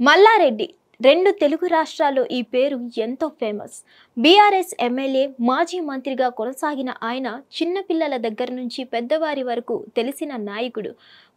మల్లారెడ్డి రెండు తెలుగు రాష్ట్రాల్లో ఈ పేరు ఎంతో ఫేమస్. బీఆర్ఎస్ ఎమ్మెల్యే, మాజీ మంత్రిగా కొనసాగిన ఆయన చిన్నపిల్లల దగ్గర నుంచి పెద్దవారి వరకు తెలిసిన నాయకుడు.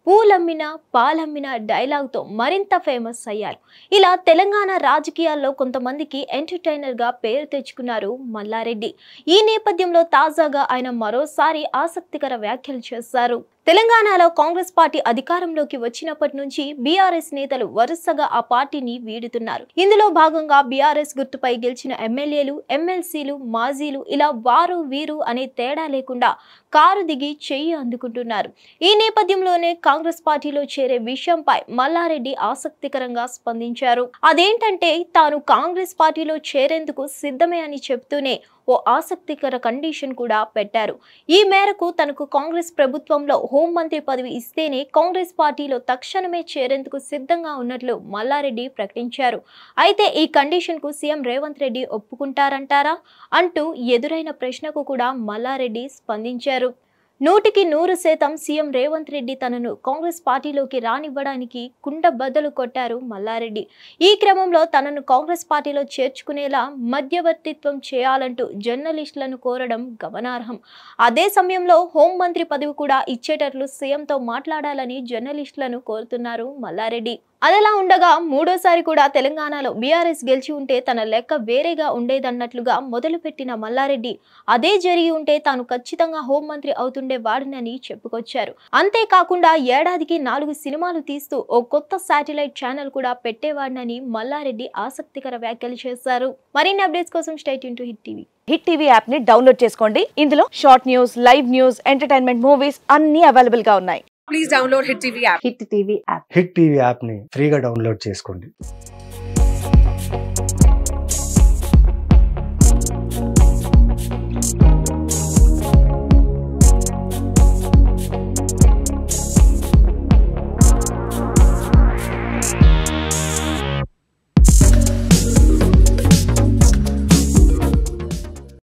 పూలమ్మిన పాలమ్మిన డైలాగ్తో మరింత ఫేమస్ అయ్యారు. ఇలా తెలంగాణ రాజకీయాల్లో కొంతమందికి ఎంటర్టైనర్గా పేరు తెచ్చుకున్నారు మల్లారెడ్డి. ఈ నేపథ్యంలో తాజాగా ఆయన మరోసారి ఆసక్తికర వ్యాఖ్యలు చేశారు. తెలంగాణలో కాంగ్రెస్ పార్టీ అధికారంలోకి వచ్చినప్పటి నుంచి బీఆర్ఎస్ నేతలు వరుసగా ఆ పార్టీని వీడుతున్నారు. ఇందులో భాగంగా బీఆర్ఎస్ గుర్తుపై గెలిచిన ఎమ్మెల్యేలు, ఎమ్మెల్సీలు, మాజీలు ఇలా వారు వీరు అనే తేడా లేకుండా కారు దిగి చెయ్యి అందుకుంటున్నారు. ఈ నేపథ్యంలోనే కాంగ్రెస్ పార్టీలో చేరే విషయంపై మల్లారెడ్డి ఆసక్తికరంగా స్పందించారు. అదేంటంటే తాను కాంగ్రెస్ పార్టీలో చేరేందుకు సిద్ధమే అని చెప్తూనే ఓ ఆసక్తికర కండిషన్ కూడా పెట్టారు. ఈ మేరకు తనకు కాంగ్రెస్ ప్రభుత్వంలో హోంమంత్రి పదవి ఇస్తేనే కాంగ్రెస్ పార్టీలో తక్షణమే చేరేందుకు సిద్ధంగా ఉన్నట్లు మల్లారెడ్డి ప్రకటించారు. అయితే ఈ కండిషన్ కు సీఎం రేవంత్ రెడ్డి ఒప్పుకుంటారంటారా అంటూ ఎదురైన ప్రశ్నకు కూడా మల్లారెడ్డి స్పందించారు. 100% సీఎం రేవంత్ రెడ్డి తనను కాంగ్రెస్ పార్టీలోకి రానివ్వడానికి కుండ బద్దలు కొట్టారు మల్లారెడ్డి. ఈ క్రమంలో తనను కాంగ్రెస్ పార్టీలో చేర్చుకునేలా మధ్యవర్తిత్వం చేయాలంటూ జర్నలిస్టులను కోరడం గమనార్హం. అదే సమయంలో హోంమంత్రి పదవి కూడా ఇచ్చేటట్లు సీఎంతో మాట్లాడాలని జర్నలిస్టులను కోరుతున్నారు మల్లారెడ్డి. అదలా ఉండగా మూడోసారి కూడా తెలంగాణలో బీఆర్ఎస్ గెలిచి ఉంటే తన లెక్క వేరేగా ఉండేదన్నట్లుగా మొదలుపెట్టిన మల్లారెడ్డి అదే జరిగి ఉంటే తాను ఖచ్చితంగా హోంమంత్రి అవుతుండేవాడినని చెప్పుకొచ్చారు. అంతేకాకుండా ఏడాదికి 4 సినిమాలు తీస్తూ ఓ కొత్త శాటిలైట్ ఛానల్ కూడా పెట్టేవాడినని మల్లారెడ్డి ఆసక్తికర వ్యాఖ్యలు చేశారు. మరిన్ని అప్డేట్స్ కోసం stay tune to hit TV. Hit TV app ని డౌన్లోడ్ చేసుకోండి. ఇందులో short news, live news, entertainment movies అన్ని అవైలబుల్ గా ఉన్నాయి. Please download Hit TV app. Hit TV app hit TV app ని ఫ్రీగా డౌన్లోడ్ చేసుకోండి.